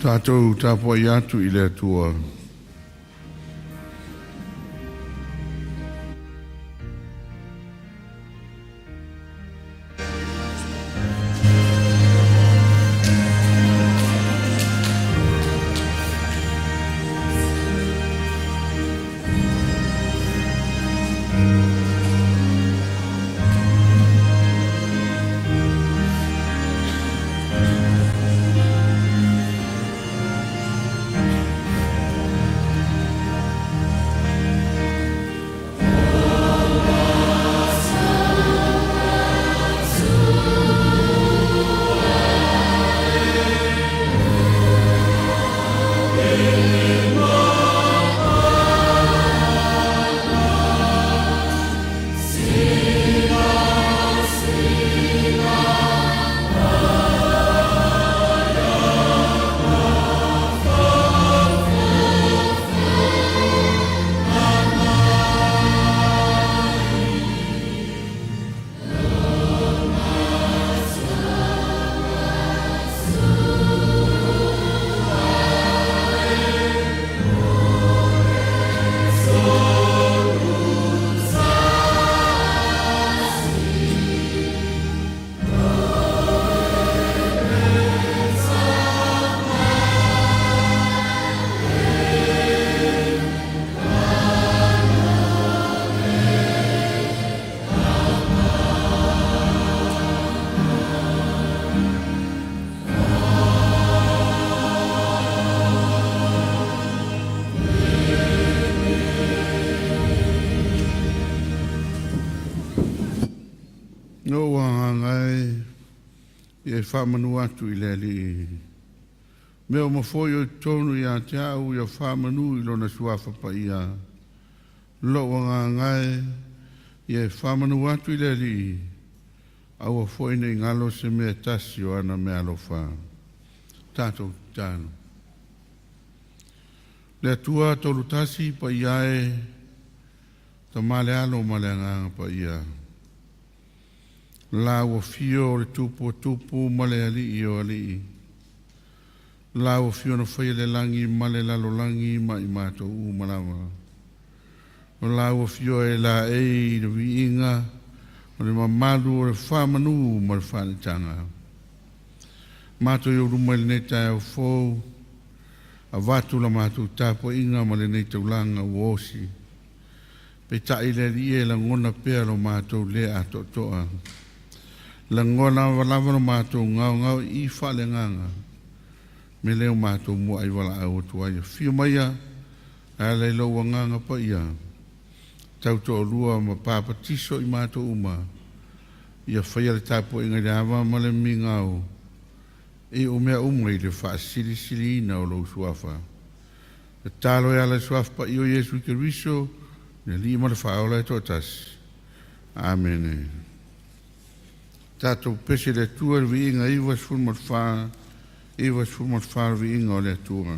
Tātou tāpua i atu I le atua. No hangai e whamanu atu I le li. Meo mawhoi o tonu I a te au I a whamanu I lona suafa pa ia. Lo hangai e whamanu atu I le li. Au a whoi nei ngalo se mea tasi o ana mea alofa. Tātou tānu. Le atua tolu tasi pa ia e ta male alo male nganga pa ia. La o fio le tupu male ali I o ali. La o fio no fai le langi male lalo langi ma I mato u malama. La o fio e la e le viinga o le mamalu o le whamanu ma le whanitanga. Mato I o ruma le neta e o fou a vatu la mato tapo inga ma le neta ulanga o osi. Pe tai le li e la ngona pea lo mato le ato toa. La ngona walava no mātou ngau I whale nganga. Me leo mātou mua I wala au tuaia. Whio maia, a leilo wa nganga pa ia. Tau to lua ma pāpatiso I mātou uma. Ia whaia le tāpo inga le awa ma le mingau. E o mea uma I le wha sili ina o lau suafa. Le tālo e ala suafa pa I o Yesu Kiriso. Ne li ma le wha ola e totas. Amen. Tātou pese le tua vi inga iwas fulmat wha vi inga o le tua.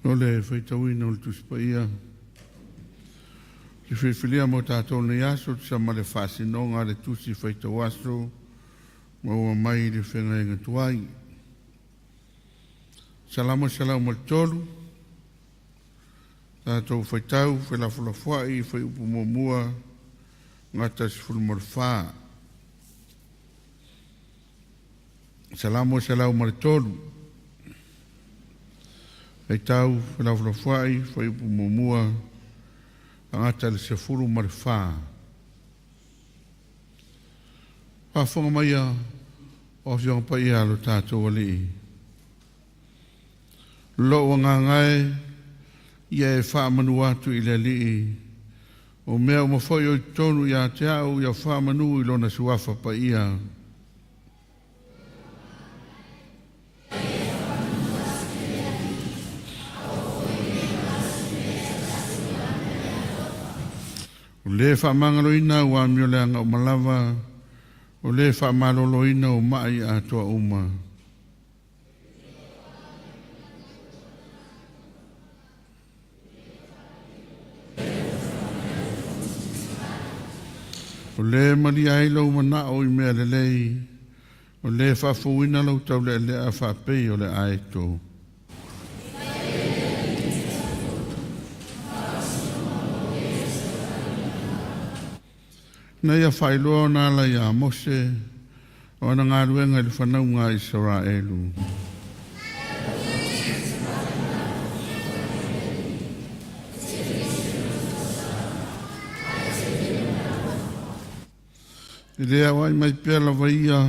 O le whaitawina o le tuspaia. Ki whiwhilia mo tātou nei aso, sa ma le whasinonga le tusi whaitawaso, ma ua mai le whenga inga tuai. Salamo le tolu, tātou whaitau, whelafulafuai, whai upu mua, ngata si fulu morfa. Salamo le tolu, whaitau, whelafulafuai, whai upu mua, ngata le se fulu morfa. Whafonga mai a o whionga pa ia lo tātou ali. Lo ngā ngai, ia e whaamanu atu i le li. O mea o mawhoi o i tonu ia te au, ia whaamanu i lona suafa pa ia. O le whaamangalo ina ua mioleanga o malawa, o le whaamalolo ina o mai a toa uma. O le mali ai lau mana o I mea lelei, o le whaafuina lau tau le a whaapei o le aeto. Nei a whailoa nā lai a Mose, o ana ngā ruenga le whanau ngā Israelu. E lea wai mai pēr la waia,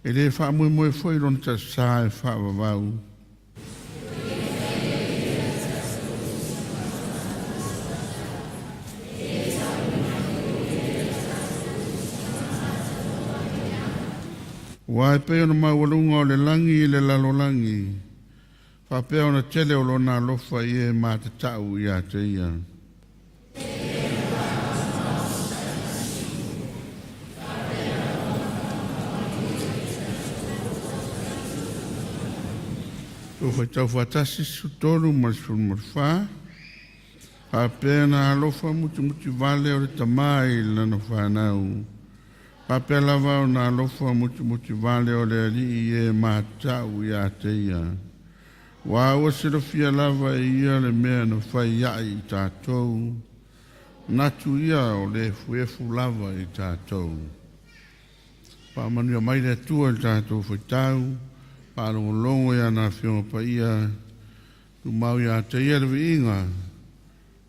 e le wha moe fwoi ron ta sā e wha wawau. Wai pēo na mawalunga o le langi I le lalolangi, wha pēo na tele o lo nā lofa I e mā te tau I a te ia. O whai tau whatasi su tolu marisuru marwha. A pēr na alofa muti vale o le tamai lana whanau. A pēr lava o na alofa muti vale o le ali I e mātau I a te ia. Wā ua sirofia lava I ia le mea na whai iai I tātou. Natu ia o le fuefu lava I tātou. Pāmanu ia mai le tua I tātou whai tau. Pārongo longo ia nā whionga pa ia, tu mau ia te ia le inga,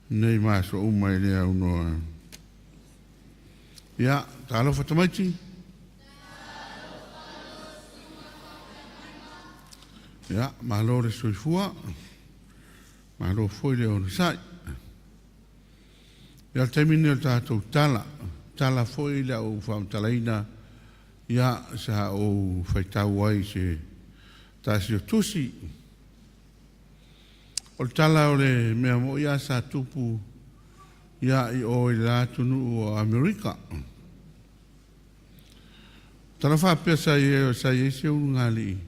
nei māso umai lea unoa. Ia, tā alofa tamaiti? Ia, mālo le soifua, mālo foi le ona sai. Ia taimine o tātou tala foi le au whaamtalaina, ia sa o whaitau ai se tasi o tusi. O tala o le mea mo ia sa tupu ia I o I la tunu o Amerika. Tala whapea sa I se ungali.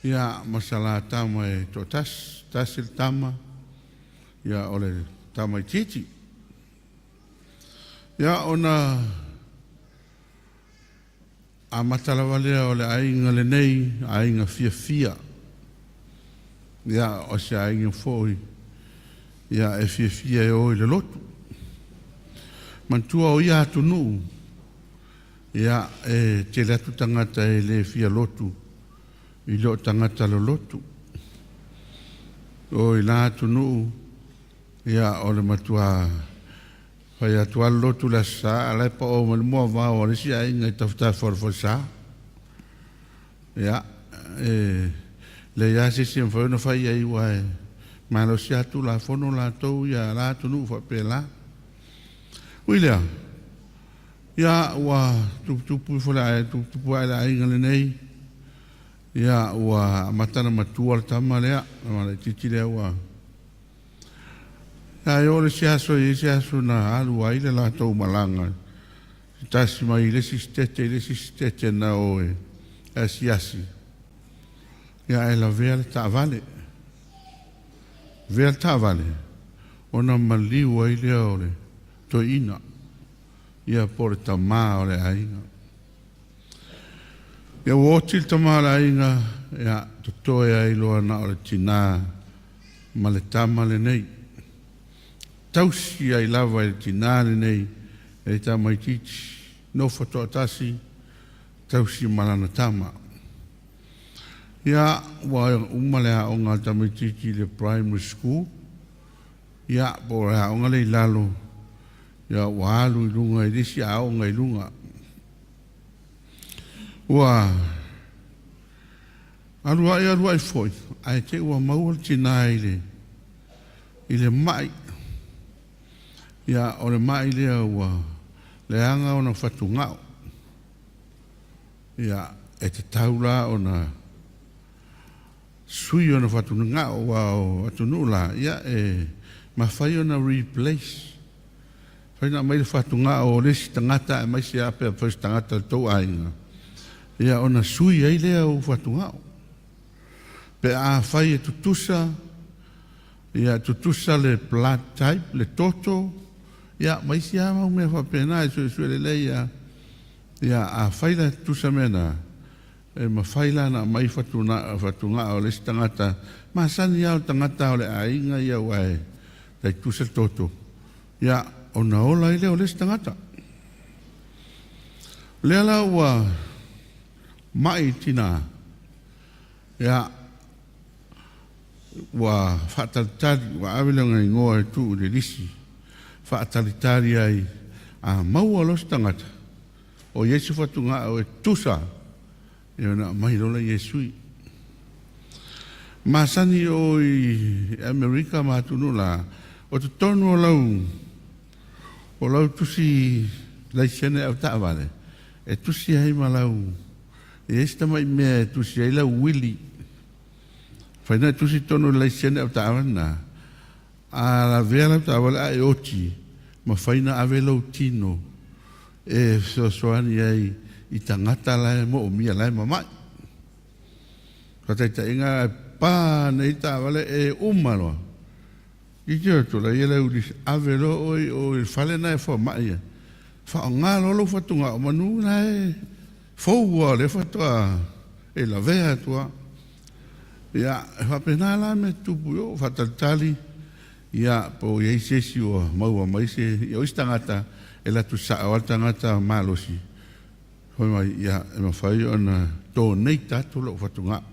Ia masala tama e to tasil tama. Ia o le tama I titi. Ia ona a matalawalea o le ainga le nei, ainga fia. Ia o se ainga foi. Ia e fia e oi le lotu. Mantua o ia atu nuu. Ia e te letu tangata e le fia lotu. I lo tangata lo lotu. O I la atu nuu. Ia o le matua Pai atua lotu la sa, alai pa o mali mua vau, o resi ai ngai tafta for sa. Ia, le ia se si mwhau na whai ai wae. Malo si atu la fono la tau, ia la tunu wha pe la. Uilea, ia ua tupu whala tupu ai la ainga le nei. Ia ua matana matua la tama lea, le titi lea ua. Ia o le se aso na alu ai le la tau malanga. Tasi mai le sistete na oe. Asi. Ia e la vea le ta vale. Vea tavale, ona maliu ai lea ole, to ina, ia pore tamaa ole ainga. Ia wotil tamaa ole ainga, ia totoe ai loa na ole tina, ma le tama le nei. Tausi ai lava e tina le nei, e tama i titi, no fato atasi, tausi malana tama. Ia wa umalea o ngā tama i titi le primary school, ia po rea o ngale lalo, ia wa alu i lunga i risi a o ngai lunga. Ua alu ai foi, ai te ua maua tina i le mai. Ia o le mai lea ua le anga o na whatungao. Ia e te taula o na sui o na whatungao wa o atunula. Ia e mawhai o na replace. Whai na mai le whatungao o lesi tangata e mai se ape a whais tangata tau ainga. Ia o na sui ai lea o whatungao. Pe a whai e tutusa. Ia tutusa le blood type, le toto. Ia mai si ama me whapena e sue le leia. Ia a whaila tusa mena. E ma whaila na mai whatunga o lesi tangata. Ma sani au tangata o le ainga ia wae. Tai tusa toto. Ia o na ola i leo lesi tangata. Lea la ua mai tina. Ia ua whatatari ua awelanga i ngoa e tuu le lisi. Whaatalitari ai a maua los tangata. O Yesu whatunga o e tusa. E ona mai rola Yesui. Masani o i Amerika matunu la. O te tonu o lau. O lau tusi laisene au taavale. E tusi ai ma lau. E esta mai mea tusi ai lau wili. Whaina tusi tonu laisene au taavale na. A la vea lau taavale a e oti. Ma whaina ave lau tino. E soani ai i tangata lai mo o mia lai mamai. Katai ta inga pā nei taavale e umaloa. I teo to la iela ulis ave lo oi o il fale na e fo mai. Fa ngā lolo fatunga o manu na e fōua le fatua e la vea tua. Ia fa pena la me tupu yo fatatali. Ia po iei sesi o maua maise i o istangata e la tu sa o tangata malosi. Hoi mai ia e mawhai o na tō nei tatu lo fatunga.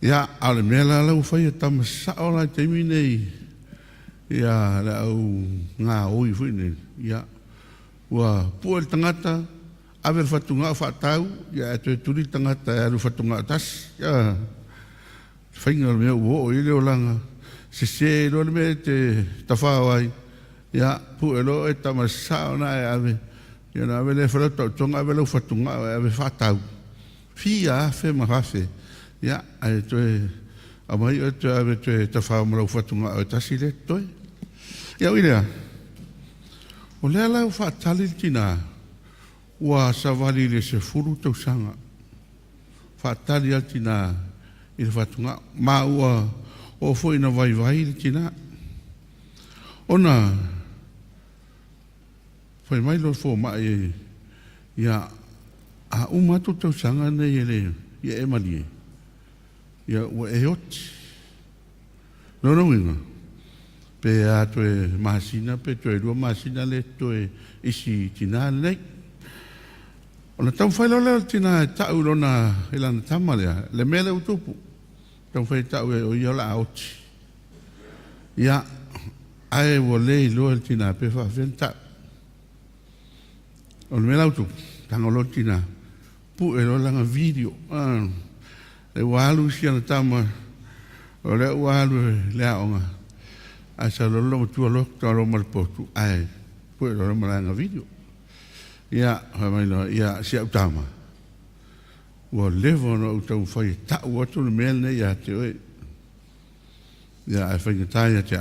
Ia ale mea la lau whai e tama sa o la teimi nei. Ia la au ngā oi fui nei. Ia ua pua el tangata aver fatunga o whatau. Ia e tue turi tangata e aru fatunga tas. Ia whainga mea uo o ile o langa. Se lo me te tawhao ai. Ia pu e lo e tama sa o na e ave. Ia na ave le whalata o tonga ave lau fatunga o e ave whatau. Fia fe mahafe. Ia, ai toe, a mai o te ave te tawhao marau whatunga o tasi le toe. Ia uirea, o lea lau whaatali tina, ua savali le se furu tau sanga. Whaatali al tina i le whatunga, ma ua o fo ina vai le tina. Ona, whai mai lo fo mai ia, a umatu tau sanga nei ele, ia e manie. Ia ua e oti. Nono winga. Pe a toe mahasina, pe toe rua mahasina le toe isi tina nei. Ona tau whailo leo tina e tau lona ilana tama lea. Le mele utupu. Tau whai tau e o iola a oti. Ia ae ua lei loa tina pe whawhen tau. Ona mele utupu. Tanga lo tina. Pu e lo langa video. Le walu si ana tama o le walu le aonga a sa lolo mo tua lo talo mal potu ai pue lo malanga video ia ha mai no ia si tama o levo no tau fai ta o tu mel ne ia te oi ia ai fai ta ia te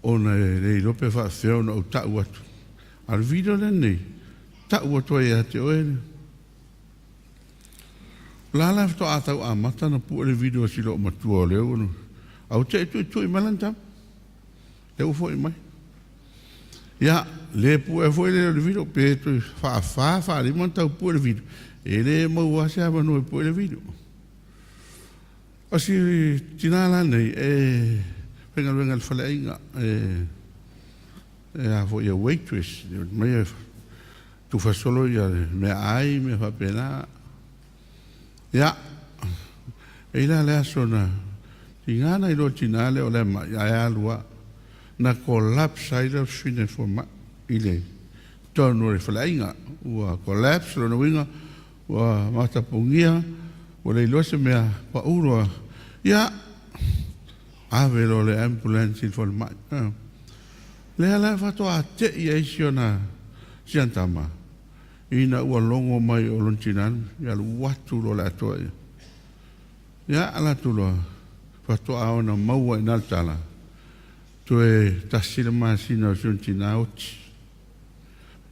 ona le lope fa feo no ta o al video le nei ta o ia te oi Lala to atau amata na pu le video silo matua le ono. Au te tu I malanta. Le ufo I mai. Ya le pu e foi le video pe tu fa le monta pu le video. Ele mo wa sa ba no pu le video. Asi tinala nei venga fala inga a foi a waitress me tu fa solo ya me ai me fa pena. Ya, ila le asona, tingana ilo tinale o le ma ya alua na collapse ila fine forma ile tono le flainga ua collapse lo winga ua mata pungia o le lose mea pa uro ya ave lo le ambulance forma le ala fato a te ia isiona siantama ina ua longo mai o lontinan ya lu watu lo la toa ya ala tulo fato a ona maua ina tala to e tasila masina o suntina oti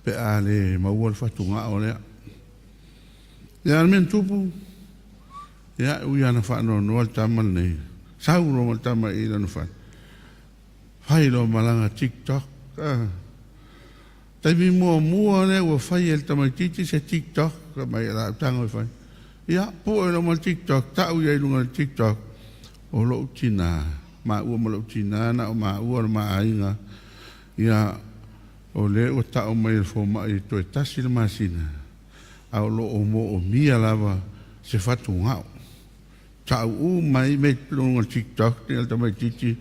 pe ale maua fato nga o le ya men tupu ya uia na fa no no tamal nei sauro mo tama ila no fa fai lo malanga TikTok Taimi mua le wa fai el tamatiti se TikTok ka mai la tango fai. Ya po no mo TikTok ta u ye no TikTok. O lo China ma u mo lo China na ma u ma ainga. Ya o le o ta o mai fo mai to tasil masina. A lo o mo o mia lava se fatu ngao. Ta u mai me no TikTok el tamatiti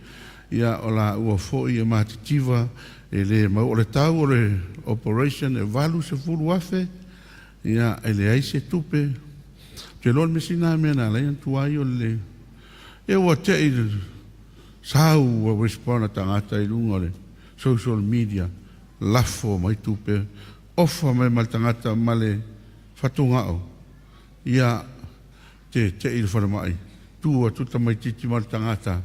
ya o la u fo ia matitiva ele ma o le tau o le operation e valu se fulu afe ia ele ai se tupe te lon mesina mena le tuai o le e o te sau o respona tangata I lunga le social media lafo mai tupe ofa mai mal tangata male fatungao ia te il mai tu o tuta mai titi mal tangata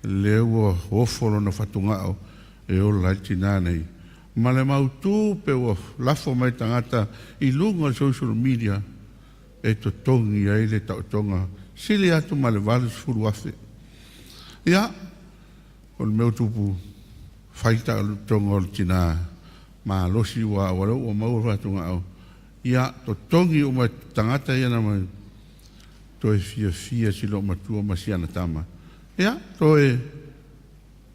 le o ofolo na fatungao e o la tina nei. Ma le mautu pe o lafo mai tangata I lunga social media e to tongi ai le tau tonga sili atu ma le valus furu afe. Ia, o le meu tupu faita o tonga o le tina ma losi wa o maua fatunga au. Ia, to tongi o mai tangata ia na mai to e fia silo matua masiana tama. Ia, to e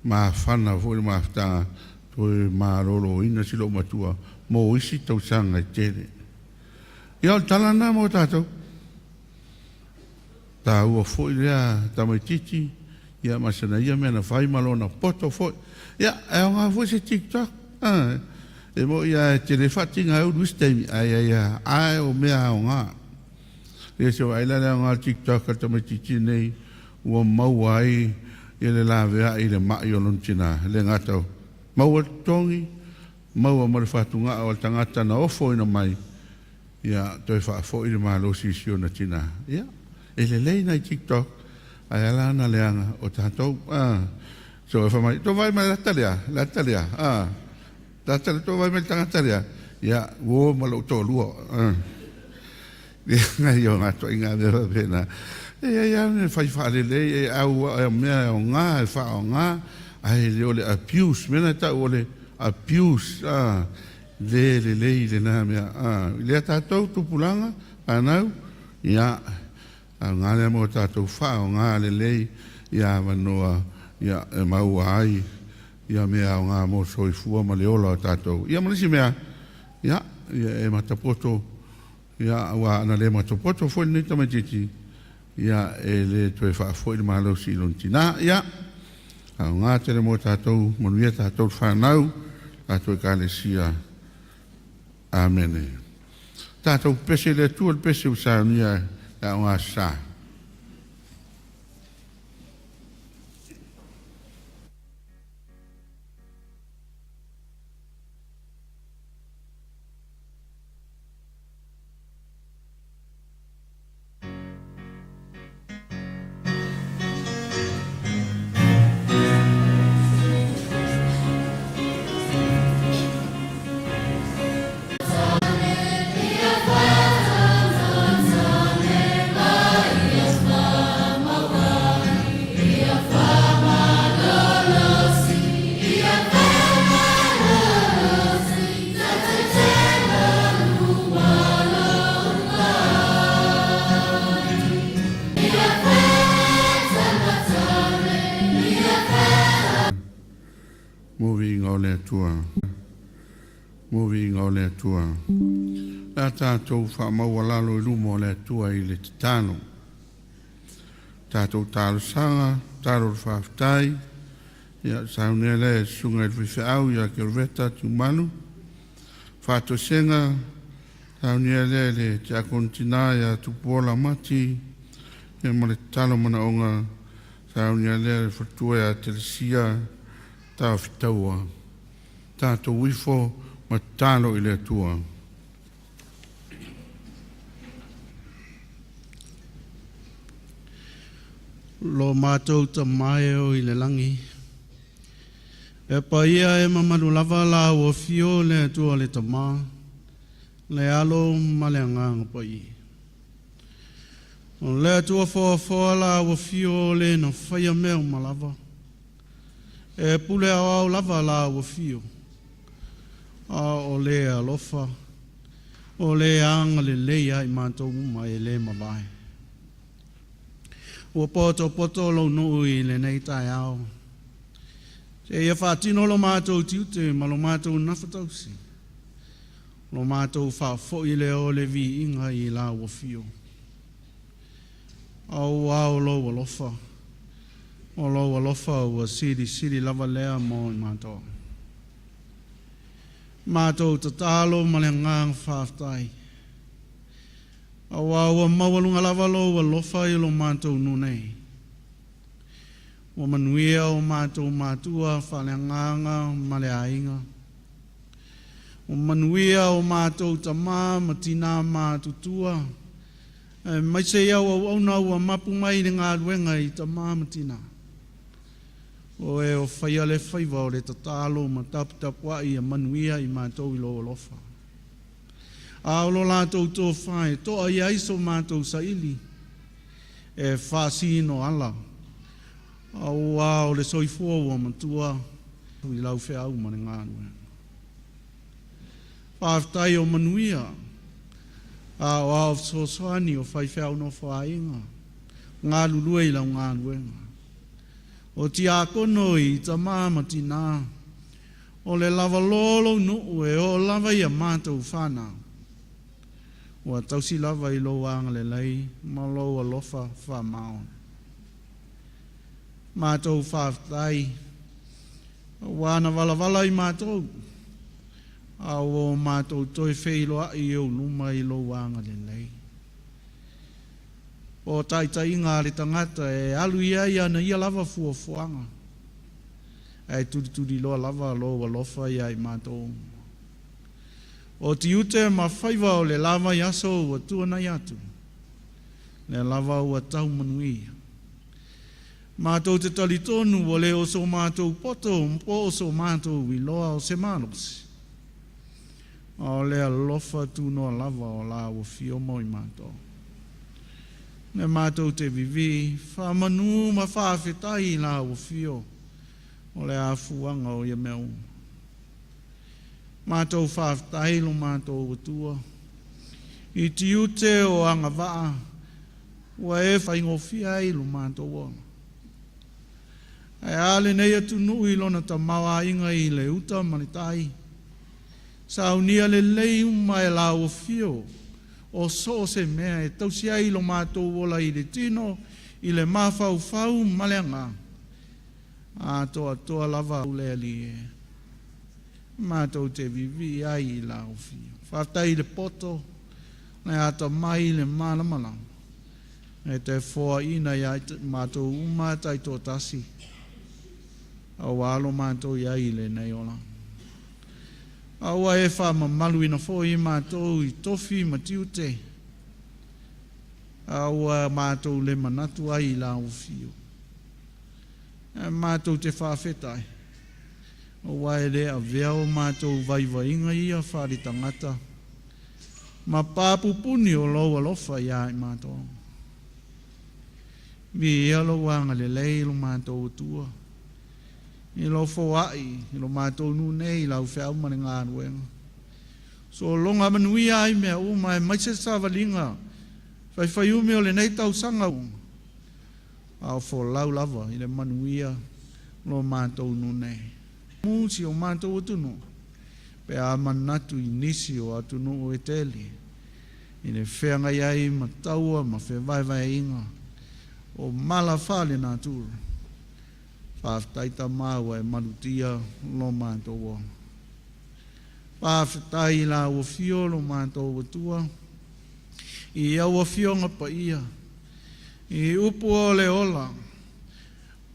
ma fana foi ma fta to ma rolo ina silo matua mo isi tau sanga tere ia talana mo tato ta u foi ia ta mai titi ia ma sana ia me na fai malona poto foi ia e nga foi se TikTok e mo ia telefati nga u dustemi ai o mea nga ia so ai la nga TikTok ta mai titi nei o mau ai ele la vea ile mai o lontina le ngata mau tongi mau mo fatunga o tangata na ofo ina mai ya to fa fo ile malo sisio na tina ya ele le na TikTok ayala na leanga o tato so fa mai to vai mai la talia to vai mai tangata ya wo malo to luo ya yo ngato inga de pena ya ne fai fale le au mea o nga fa o nga ai le ole abuse mena ta ole abuse le na mea le ta to tu pulanga anau ya nga le mo ta to fa o nga le ya manoa ya mau ai ya mea o nga mo soi fu ma le ola ta to ya mo si mea ya e mata poto ya wa na le mata poto fo ni ta metiti ia ele toe fa foi le malo si lontina ia a nga te mo tatou monuia tatou whanau a toi kalesia amen tatou pese le tu pese usania a nga sa le tua. Movi ngau le tua. La tātou whaamawalalo i lumo le tua i le titano. Tātou tālo sanga, tālo whaftai. Ia saunea le sunga i whiwhiau ia ke rweta tu manu. Whato senga, saunea le te akontina ia tupola mati. Ia ma le talo mana onga, saunea le whatua ia telesia, tā whitaua. Tātou wifo, ma talo i le tua. Lo mātou ta mai o i le langi. E pa ia e mamadu lava la o fio le tua le tama. Le alo ma le anganga pa i. O le tua foa la o fio le na whaia meo ma lava. E pule au lava la o fio. A o le alofa. O le anga le leia i mātou uma e le mawai. Ua poto lo no i le nei tai au. Se ia whaatino lo mātou tiute ma lo mātou nawhatausi. Lo mātou whaafo i le o le vi inga i la ua fio. Au lo walofa. O lo walofa ua siri lava lea mo i mātou. Mātou tatalo ma le ngang whaaftai. Awa mawalunga lava lo walofa i lo mātou nunei. O manuia o mātou mātua whale nganga ma le ainga. O manuia o mātou tamā matina mātutua. Mai se iau au na ua mapu mai le ngā ruenga i tamā matina. O e o whaia le whaiva o le tatalo ma taputapua i a manuia i mātou i lo walofa. Aolo lātou tō whae, tō ai aiso mātou sa ili. E whāsino ala. Au le soifua ua matua. I lau whea au mane ngānua. Whāwhtai o manuia. Au sosoani o whai whea no whainga. Ngā lulua i lau ngānua. O ti akono i ta māmatina. O le lava lolo nuu e o lava ia mātou whanau. Ua tausi lava i lo anga le lei, ma lo alofa wha mao. Mātou whawhtai, wana wala i mātou, a o mātou toi wheiloa i o luma i lo anga le lei. O taitai ngā re tangata e alu ia na ia lava fuafuanga. E turi loa lava lo alofa ia i mātou. O ti ute ma whaiva o le lava i aso ua tuana i atu. Le lava ua tau manuia. Mātou te tali tonu o le oso mātou poto, mpo oso mātou i loa o se mānosi. O le alofa tunoa lava o la ua fiomo i mātou. Le mātou te vivi, whamanu ma whawhetai la ua fio. O le afuanga o ia mea uma. Mātou whawhtai lo mātou watua. I ti ute o anga waa. Ua e whaingofia i lo mātou o. Ai ale nei atu nui lona ta mawa inga i le uta manitai. Saunia le lei uma e la o fio. O so se mea e tausia i lo mātou wola i le tino. I le mawhau maleanga. A toa lava ule ali e. Mātou te vivi ai i la o fio. Whaftai le poto, nei ata mai le mālamala. E te whoa ina i mātou umata i tō tasi. Au alo mātou i ai le nei ola. Aua e wha mamalu ina fo i mātou i tofi matiute. Aua mātou le manatu ai i la o fio. Mātou te whawhetai. O waere a vea o mātou vaiva inga ia whare tangata. Ma pāpupuni o loa lofa ia i mātou. Mi ia lo wanga le lei lo mātou tua. I lo fawai, i lo mātou nunei, lau whea umane ngā ruenga. So longa manui ai mea uma e maise sāwalinga. Whai ume o le nei tau sanga unga. Au fo lau lava i le manuia lo mātou nunei. musi o mātou atunu. Pe a manatu I nisi o atunu o eteli. I ne whenga iai ma taua ma whewaiwai inga. O mala whale nā tūru. Whawtaita māua e marutia lo mātou o. Whawtai la o fio lo mātou o tua. I au o fionga pa ia. I upu o le ola.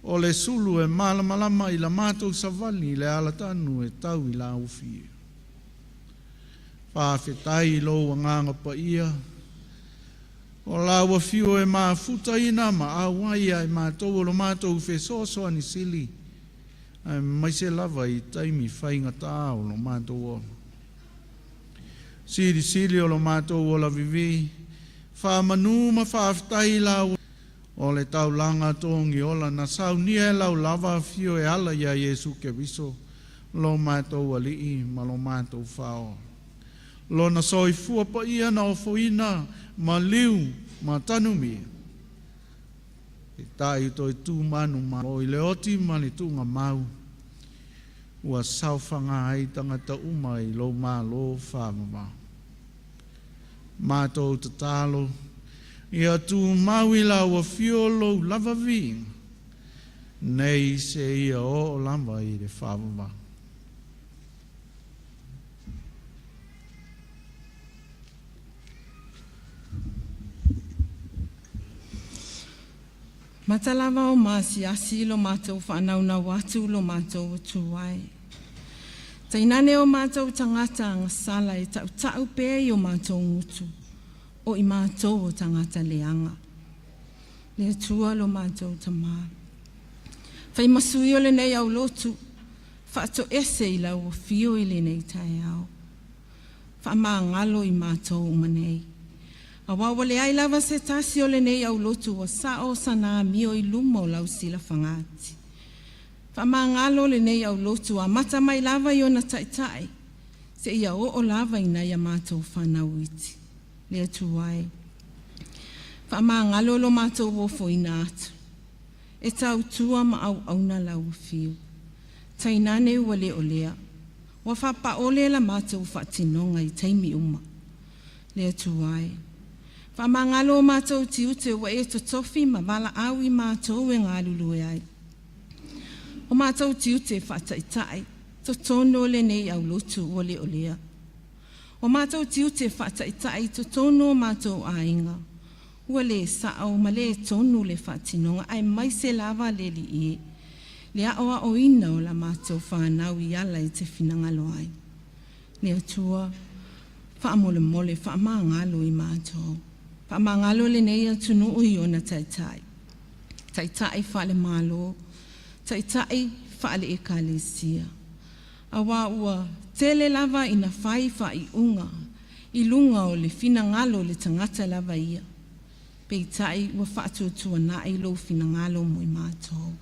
O le sulu e malamalama I la mātou savali le alatanu e tau I la o fio. Whawhetai lo nganga pa ia. O la o fio e mafuta ina ma awaia e mātou o lo mātou whesoso ani sili. Ai mai se lava I taimi whainga tā o lo mātou o. Siri o lo mātou o la vivi. Whamanu ma whawhetai la o le tau langa tongi ola na saunia e lau lava fio e ala ia Yesu ke viso. Lo mātou alii ma lo mātou whao. Lo na soifua pa ia na o foina ma liu ma tanumi. E tai toi tū manu ma o I le oti ma le tūnga mau. Ua sauwhanga ai tangata uma I lo ma lo whamama. Mātou te tālo. Ia tū mau I la ua fiolo lava vi. Nei se ia o lamba I le whamama. Matalava o masiasi lo mātou whanau watu lo mātou tuai. Tainane o mātou tangata ngasala e tau pēi o mātou ngutu. O I mātou o tangata leanga. Le tua lo mātou tamā. Whai masui o le nei au lotu. Whaato ese I lau o fio I le nei tae au. Whaama ngalo I mātou umanei. A wawale ai lava se tasi o le nei au lotu o sao sana mio I luma o lau sila whangati. Whamangalo le nei au lotu a mata mai lava I ona taitai. Se ia o lava I nai a mātou whanau iti. Lea tuai. Whamangalo lo mātou o foina atu. E tau tua ma au auna lau fiu. Tainane ua le o lea. Wa whapa ole la mātou whatinonga I taimi uma. Lea tuai. Whamangalo mātou tiute wa e to tofi ma wala awi mātou e ngā lulu e ai. O mātou tiute whataitai, to tono le nei au lotu o le olea. O mātou tiute whataitai, to tono mātou ainga. Ua le sao ma le tonu le whatinonga, ai mai se lava le li e. Le aoa o ina o la mātou whanau I ala e te whinangalo ai. Le atua, whaamole mole, whaamangalo I mātou. Whamangalo le nei atunu ui ona taitai. Taitai whale malo. Taitai whale e kalesia. Awa ua tele lava ina whai whai unga. I lunga o le whinangalo le tangata lava ia. Peitai ua whaatuatua nai lo whinangalo mo I mātou.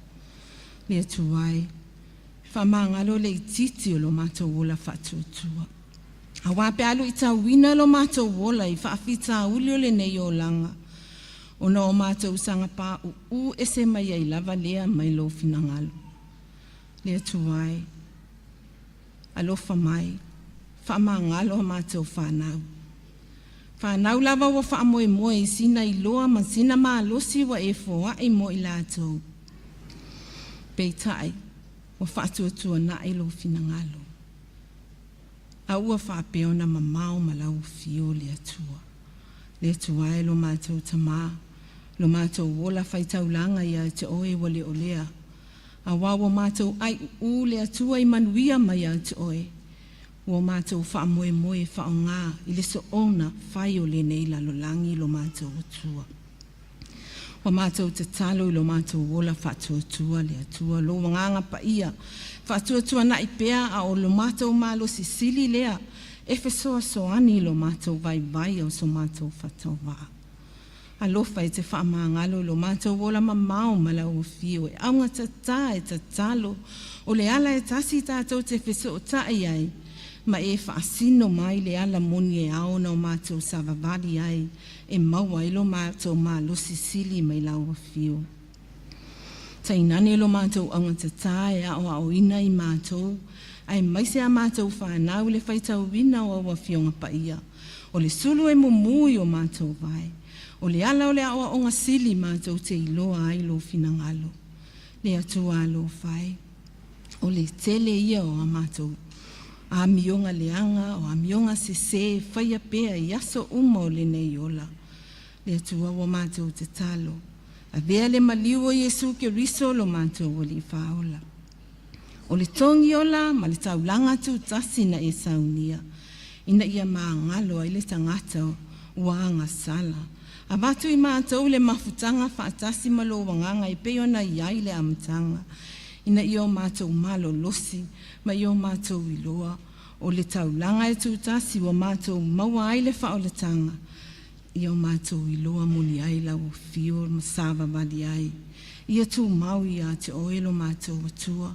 Le atuai. Whamangalo le titi o lo mātou o la whaatuatua. Awa pe alu I tauina lo mātou wola I whaafita uli o le nei o langa. O na o mātou sanga pā u ese mai ai lava lea mai lo whinangalo. Lea tuai. Alofa mai. Whamangalo mātou whanau. Whanau lava wa whaamoe moe I sina I loa ma sina maa losi wa e foa I mo I lātou. Peitai. Wa whaatuatua na I lo whinangalo. A ua whapeona ma mau ma lau fio le atua. Le atua e lo mātou tamā. Lo mātou wola whaitaulanga ia te oe wale o lea. A wawa mātou ai u le atua I manuia mai a te oe. Ua mātou whaamoe moe whaongā I le so ona whai o le nei la lo langi lo mātou atua. Wa mātou te talo I lo mātou wola whaatuatua le atua. Lo wanganga pa ia. Whaatuatua na I pea a o lo mātou malo sisili lea. E whesoa soani lo mātou vai o so mātou whatau wā. Alofa e te whaamangalo lo mātou wola mamau malau o fio. E aunga tata e tatalo. O le ala e tasi tātou te wheso o tai ai. Ma e whaasino mai le ala moni e aona o mātou savavali ai. E maua ilo mātou malo sisili mai lau o fio. Tainane lo mātou angatata e a o ina I mātou. Ai maise a mātou whanau le whaitau wina o awa fionga paia. O le sulu e mumui o mātou vai. O le ala o le awa o ngasili mātou te iloa ai lo finangalo. Le atua lo whai. O le tele ia o a mātou. A mionga leanga o a mionga se whaia pea I aso uma o le nei ola. Le atua o mātou te talo. A vea le maliu o Yesu ke riso lo mātou o li whaola. O le tongi ola ma le taulanga tu tasi na e saunia. Ina ia maa ngalo ai le tangata o anga sala. A batu I mātou le mafutanga whaatasi malo wanganga I peona iai le amtanga. Ina ia o mātou malo losi, ma ia o mātou iloa. O le taulanga e tūtasi o mātou maua ai le whaoletanga. Ia o mātou iloa moni ai la o fio masava vali ai. Ia tū mau ia te oelo mātou atua.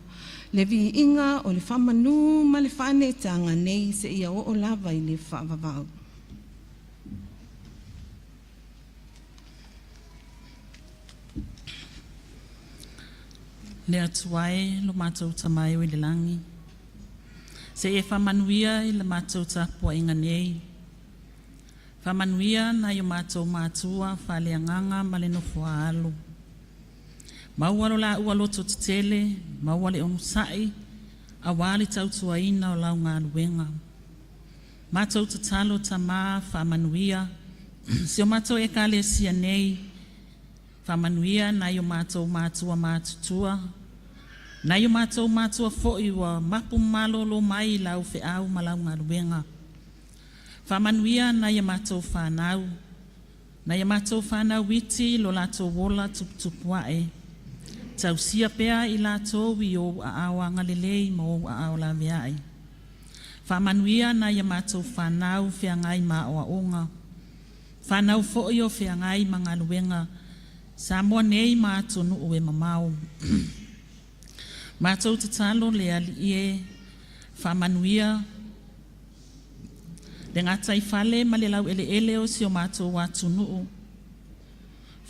Le vi inga o le whamanu ma le whanetanga nei se ia o lava I le whaavavau. Le atuai lo mātou tamai o I le langi. Se e whamanuia I le mātou tapua inga nei. Whamanuia na I o mātou mātua whale anganga ma le nofua alu. Maua lo la ua loto tetele, maua le onusai, a wale tautua ina o lau ngā luenga. Mātou tatalo tamā whamanuia, se o mātou e ka le sia nei, whamanuia na I o mātou mātua mātutua, na I o mātou mātua fo'i wa mapu malo lo mai lau fe au ma lau ngā luenga. Whamanuia na I o mātou whanau, na I o mātou whanau witi lo lato wola tuputupuae, tau sia pea I lato I o a awa ngalelei mo a awa la viai. Whamanuia na I o mātou whanau whiangai ma o a onga, whanau fo'i o whiangai ma ngā luenga, sa mua nei mātonu o e mamau. Mātou te talo le ali ie, whamanuia, le ngata I whale ma le lau ele o si o mātou watunu o.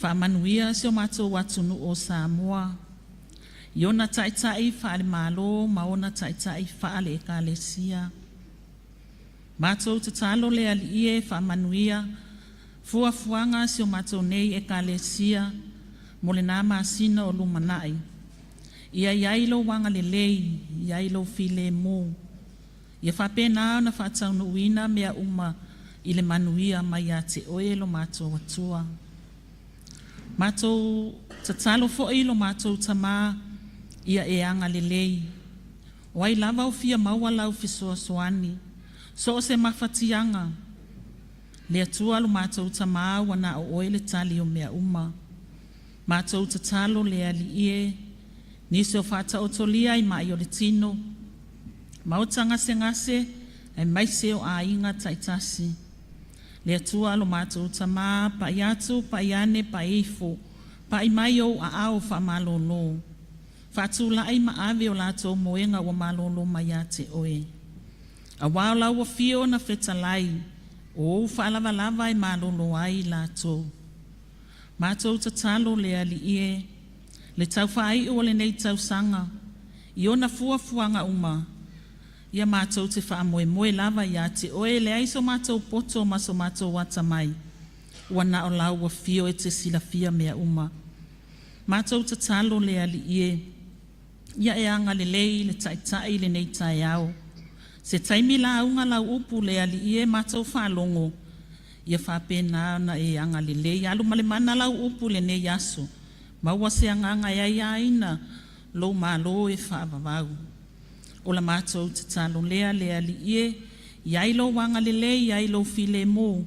Whamanuia si o mātou watunu o Samoa. Iona taitai whaale malo, maona taitai whaale e kālesia. Mātou te talo le ali ie, whamanuia, fuafuanga si o mātou nei e kālesia, mo le nā māsina o lumanai. Ia iailo wanga le lei, iailo file mō. Ia whapena na whatau nuina mea uma I le manuia mai a te oelo mātou atua. Mātou tatalo fo'i lo mātou tamā, ia e anga le lei. Wai lava o fia maua lau fisoa soani, so o se mawhatianga. Le atua lo mātou tamā wana o oele tali o mea uma. Mātou tatalo le ali ie, nisi o whata o tolia I mai o le tino. Mautanga se ngase, e maise o a inga taitasi. Le atua lo mātou tamā, pa iatu, pa iane, pa ifo, pa I mai o a au wha malolo. Whatu lai ma ave o lātou moenga wa malolo mai a te oe. A wao lau wa fio na whetalai, o wha lava lava I malolo ai lātou. Mātou tatalo le ali ie, le tau whai o le nei tau sanga, I ona fuafuanga uma, ia mātou te wha moe moe lava ia te oe le aiso mātou poto maso mātou watamai, wana o lau wa fio e te sila fia mea uma. Mātou tatalo le ali ie, ia e anga le lei le taitai le nei tai au. Se taimi la unga lau upu le ali ie mātou whalongo, ia whapena na e anga le lei, alu male mana lau upu le nei aso, maua se anga ia iaina, lo malo e whaavavau. O la mātou te talo lea li ie, iai lo wanga le lei, iai lo file mō,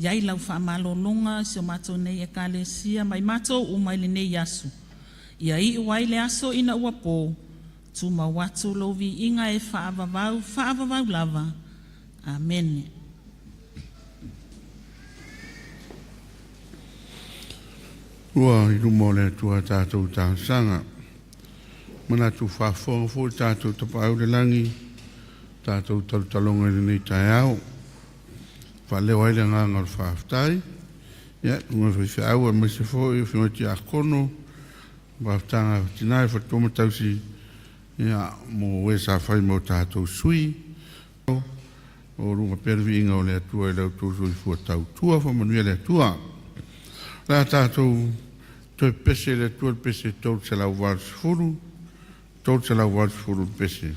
iai lau whaamalo longa, se o mātou nei e kālesia, mai mātou umai le nei aso. Iai uai le aso ina ua pō, tu mawatu lo vi inga e whaavavau lava. Amen. Ua i rumo le tua tātou tāsanga. Mana tu whaafonga fō tātou tapau le langi, tātou talutalonga le nei tai au. Whaleo aile nganga o whaaftai. Ia, kunga whi aua mai se fō i whinga ti akono, Waftanga tinai whatoma tausi ia mo we sa whai mo tātou sui. O runga pervi inga o le atua i lau tōsui fua tau tua whamanuia le atua. La tātou toi pese le atua pese tau te lau wārsfuru. Tau te lau wārsfuru pese.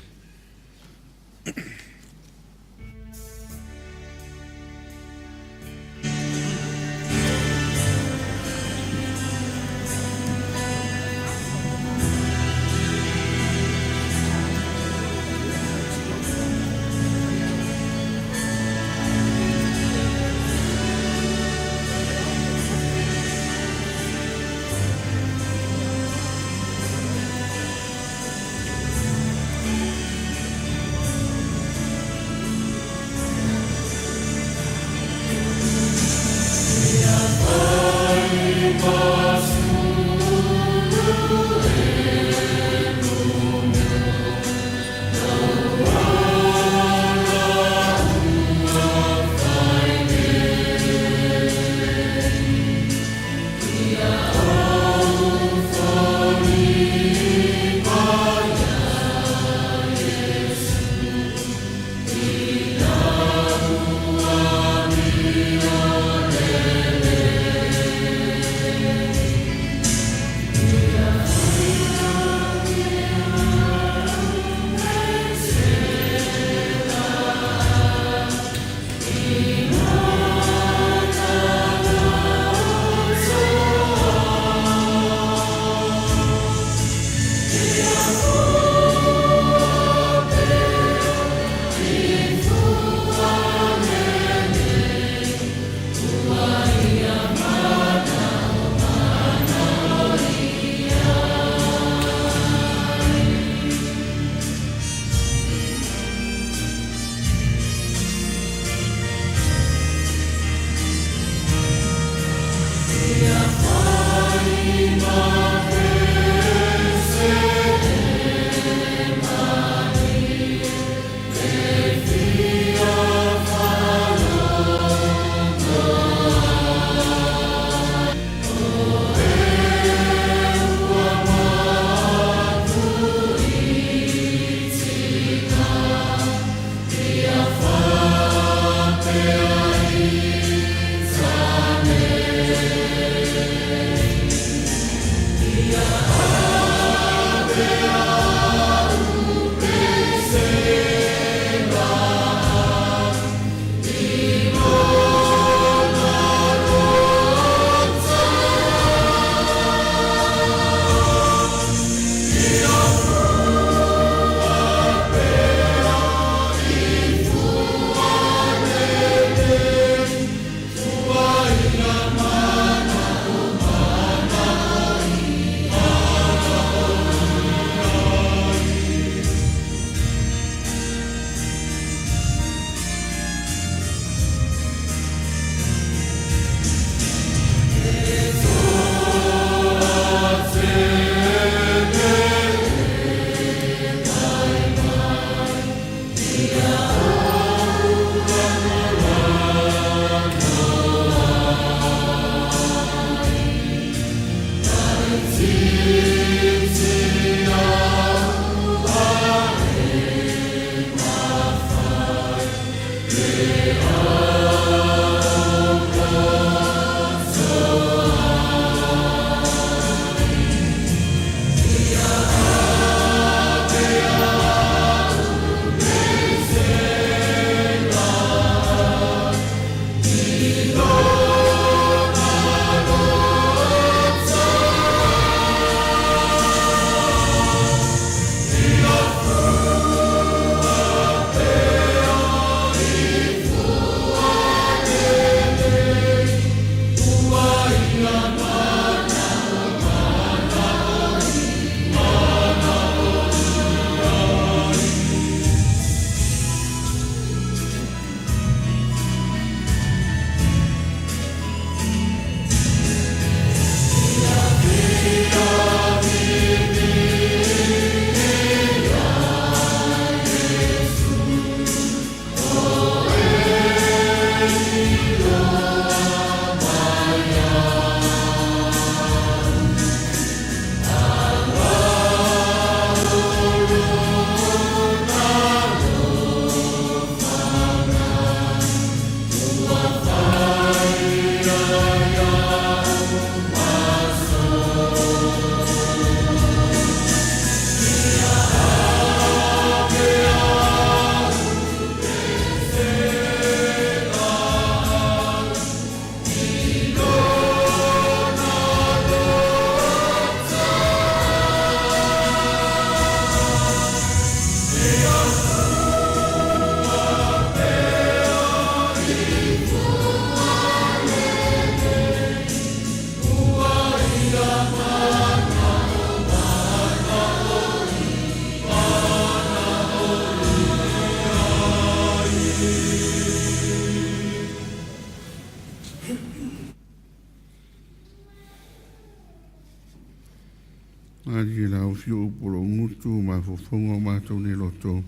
Ari la o fiu polo ngutu ma fofongo mātou ne loto.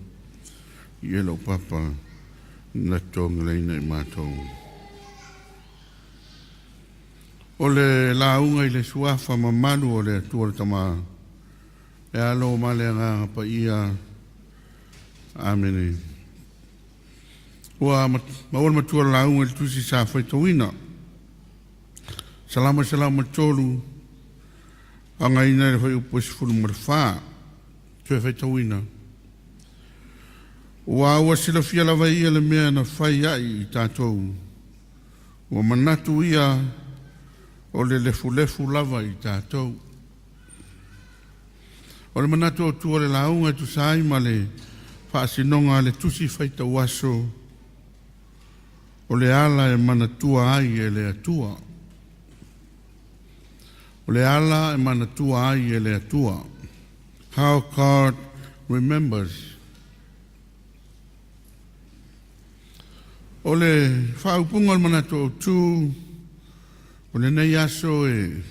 Ielo papa na tong leina I mātou. O le launga I le suafa mamalu o le atua le tama. E alo male ngā pa ia. Amene. Ua maola matua launga le tusi sa whaitawina. Salama tolu. Anga ina le whai upo sifuru marwha. Tue whaitawina. Ua sila fia lawa ia le mea na whai ai I tātou. Ua manatu ia o le lefu lava I tātou. O le manatu o tua le launga tu sai ma le whaasinonga le tusi whaita waso. O le ala e manatua ai e le atua. O le ala e manatua ai e le atua. How God remembers. O le whaupunga o le manatu o tu. O le nei aso e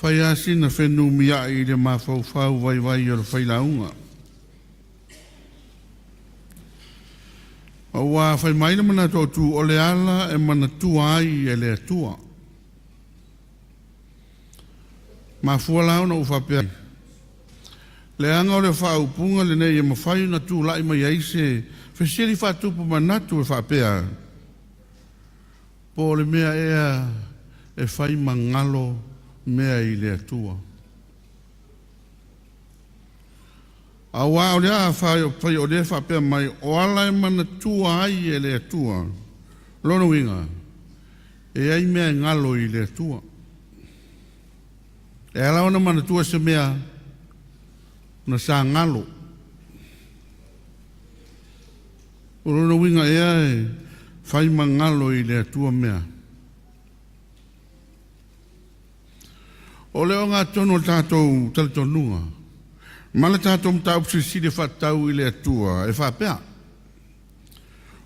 whai asi na whenu mia I le mawhau vai o le whailaunga. O wa whai maile mana tōtu o le ala e mana tua ai e le atua. Ma fualau na uwhapea. Le anga o le whaupunga le nei e mawhai na tū lai mai aise whesiri whatupu manatu e whapea. Po le mea ea e whai mangalo mea I le atua. A wā o le a whai o le whapea mai o ala e mana tua ai e le atua. Lono winga. E ai mea ngalo I le atua. E ala ona mana tua se mea na sa ngalo. O lono winga ea e whai mangalo I le atua mea. O leo ngā tono tātou talitonunga. Mala tātou mta upsisi le whatau I le atua. E whapea.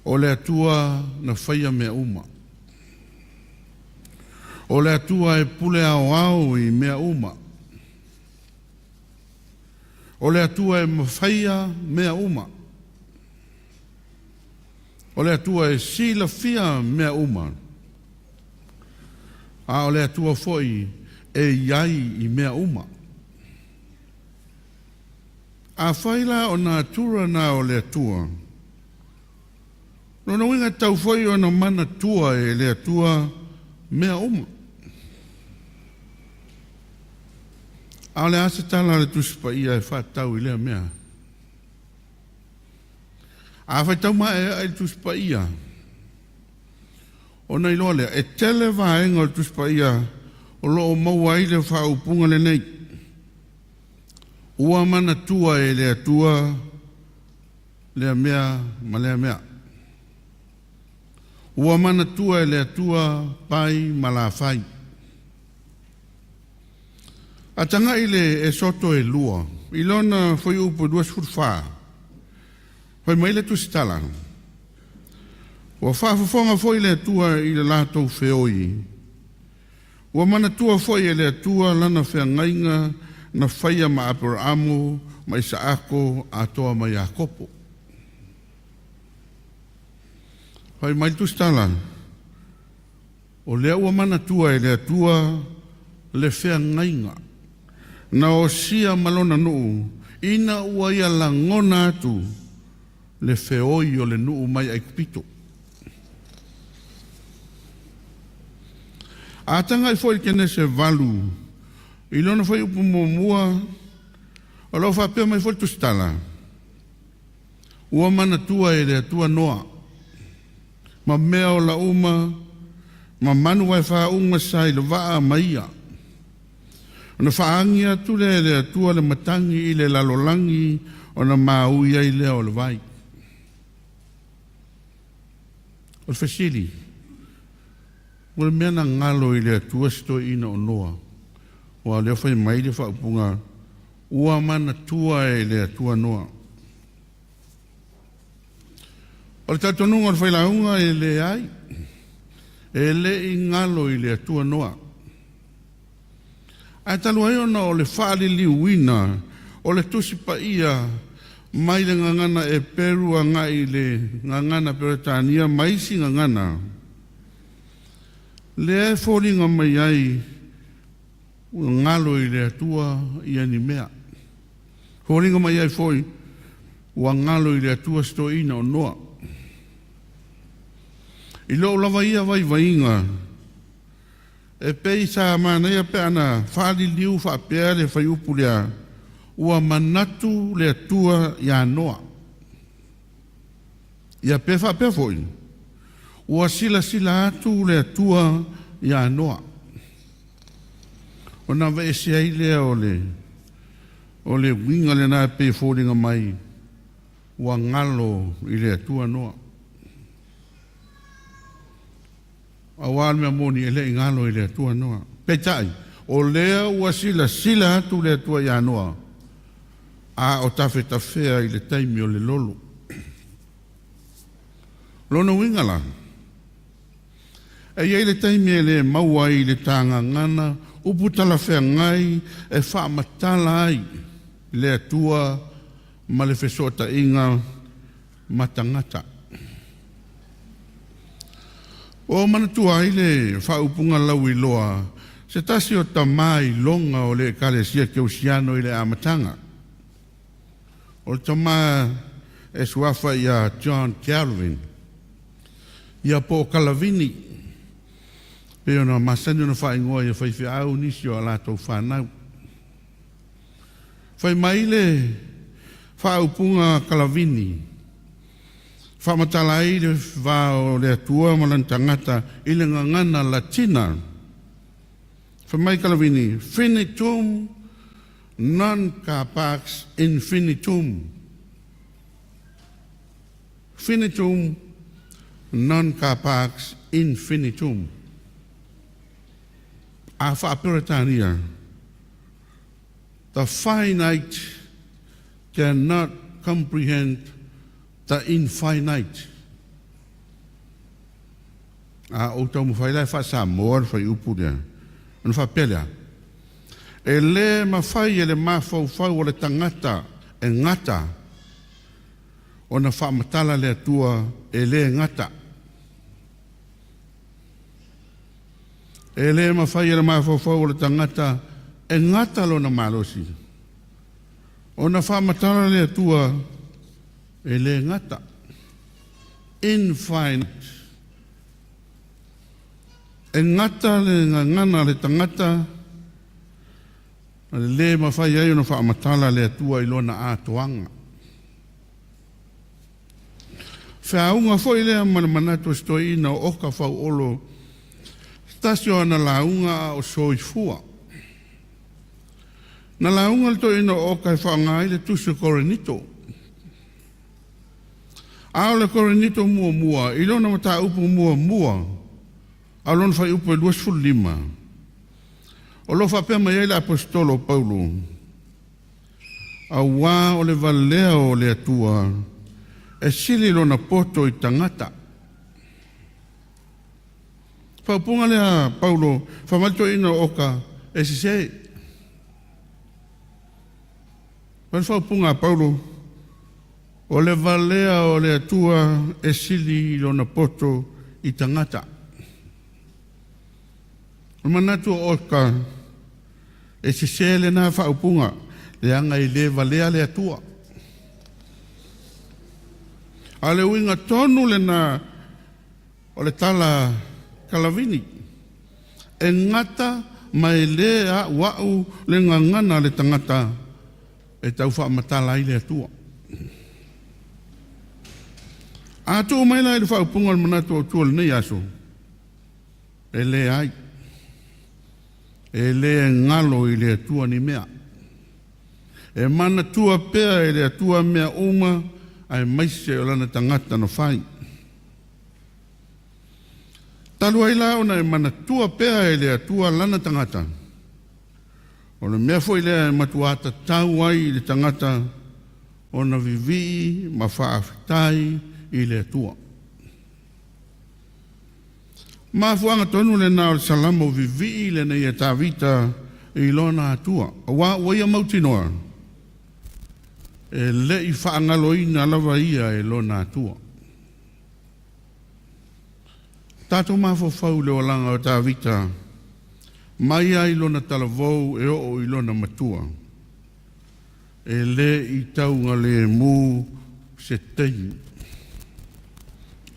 O le atua na whaia mea uma. O le atua e pule au I mea uma. O le atua e mawhaia mea uma. O le atua e sila fia mea uma. A o le atua foi e iai I mea uma. A whaila o nā tura nā o le atua. No winga tau foi o na mana tua e le atua mea uma. A le asa tala le tuspa ia e whatau I lea mea. A whaitau ma e tuspa ia. O nei loa lea, e tele vaenga o tuspa ia o loo maua I le whaupunga le nei. Ua mana tua e le atua lea mea ma lea mea. Ua mana tua e le atua pai ma la whai. A tanga I le e soto e lua. I lona foi upo duas furwha. Foi mai le tusitala. Ua whaafafonga foi le atua I le lātou whioi. Ua mana tua foi e le atua lana whea ngainga na whaia ma Abrahamu, ma Isaako, atoa ma Iakopo. Hai mai tustala. O lea ua mana tua e le atua le whea ngainga. Na o sia malona nuu, ina ua ia langona atu le whioi o le nuu mai aikupito. A tanga I foi kene se valu. I lona foi upu mua. O lau whapea mai foi tustala. Ua mana tua e le atua noa. Ma mea o la uma. Ma manu wai wha unga sai le waa maia. Ona whaangi atu le atua le matangi I le lalolangi. Ona maui ai lea o le vai. O le whesili. Ua mea na ngalo I le atua sto ina o noa. Ua leo whai mai le whaupunga. Ua mana tua e le atua noa. O le tatonunga o le whailaunga e le ai. E le I ngalo I le atua noa. Ai talu ai ona o le whaali liuina, o le tusi pa ia, mai le ngangana e peru a ngai le ngangana Peretania, maisi ngangana. Le e fōringa mai ai, ngalo i le atua i ani mea. Fōringa mai ai fōi, ua ngalo i le atua sto ina o noa. I lo lava ia vai vainga, e pei sa mana ia pe ana whaali liu whapea le whai upu lea, ua manatu le atua ia noa. Ia pe whapea fōi, ua sila atu le atua ia noa. O na vei se ai lea o le winga le na pe fōringa mai, ua ngalo i le atua noa. Awal mea moni ele ingalo i le atua noa. Petai, o lea ua sila atu le atua ia noa. A o tafe tafea i le taimi o le lolo. Lono wingala. E iei le taimi e le maua i le tanga ngana, uputala fea ngai e wha matala ai le atua ma le fesota inga matangata. O manatua ai le whaupunga lau i loa, se tasi o tamai longa o le kalesia ke usiano i le amatanga. O le tamaa e suafa ia John Calvin, ia po Kalavini, pe ona masani ona whaingoa ia whaiwhi au nisi o alatou whanau. Whai mai le whaupunga Kalavini, whamatala ai le wao le atua malantangata i le ngangana Latina. Whamai Kalavini, finitum non capax infinitum. Finitum non capax infinitum. A whaperetania. The finite cannot comprehend the infinite. A o tau mwhailai wha moar whai upu rea. An wha pelea. E le mawhai e le mawhau o le tangata e ngata. O na wha matala le atua e le ngata. E le mawhai e le mawhau o le tangata e ngata lo na malosi. O na wha matala le atua e le ngata. Infinite. E ngata le ngana le tangata le mawhai ai ona wha matala le atua i lona atoanga. Whiaunga foi lea manamanato stoi ina o oka whau olo stasio ana launga o soifua. Na launga le to ina o oka e whaangai le tusu korenito. Ao le korenito mua mua, i lona mata upu mua mua, a lona whai upu e 2.5. O lo whapea mai le apostolo Paulo. A wā o le valea o le atua, e sili lona poto i tangata. Whaupunga lea Paulo, whamalto ina oka, e sisei. Whaupunga Paulo, o le valea o le atua, e sili lona poto i tangata. O manatu oka, e sisei le na whaupunga, le anga i le valea le atua. A le winga tonu le na o le tala Kalavini. E ngata mai le a wau le ngangana le tangata e tau wha matala i le atua. A tu mai lai le wha upunga le manatu o tua le nei aso. E le ai. E le ngalo i le atua ni mea. E mana tua pea i le atua mea uma ai maise o lana tangata no whai. Talu ai la ona e mana tua pea e lea tua lana tangata. O le mea foi lea e matuata tau ai le tangata o na vivi ma whaafitai i lea tua. Ma fuanga tonu le nao le salamo vivi le nei e tawita I lona atua. Wa ia mautinoa. E le I whaangaloina lava ia e lona atua. Tato mafofau leo langa o tā vita. Mai ai lona talavou e o I lona matua. E le I taunga le mū se teimi.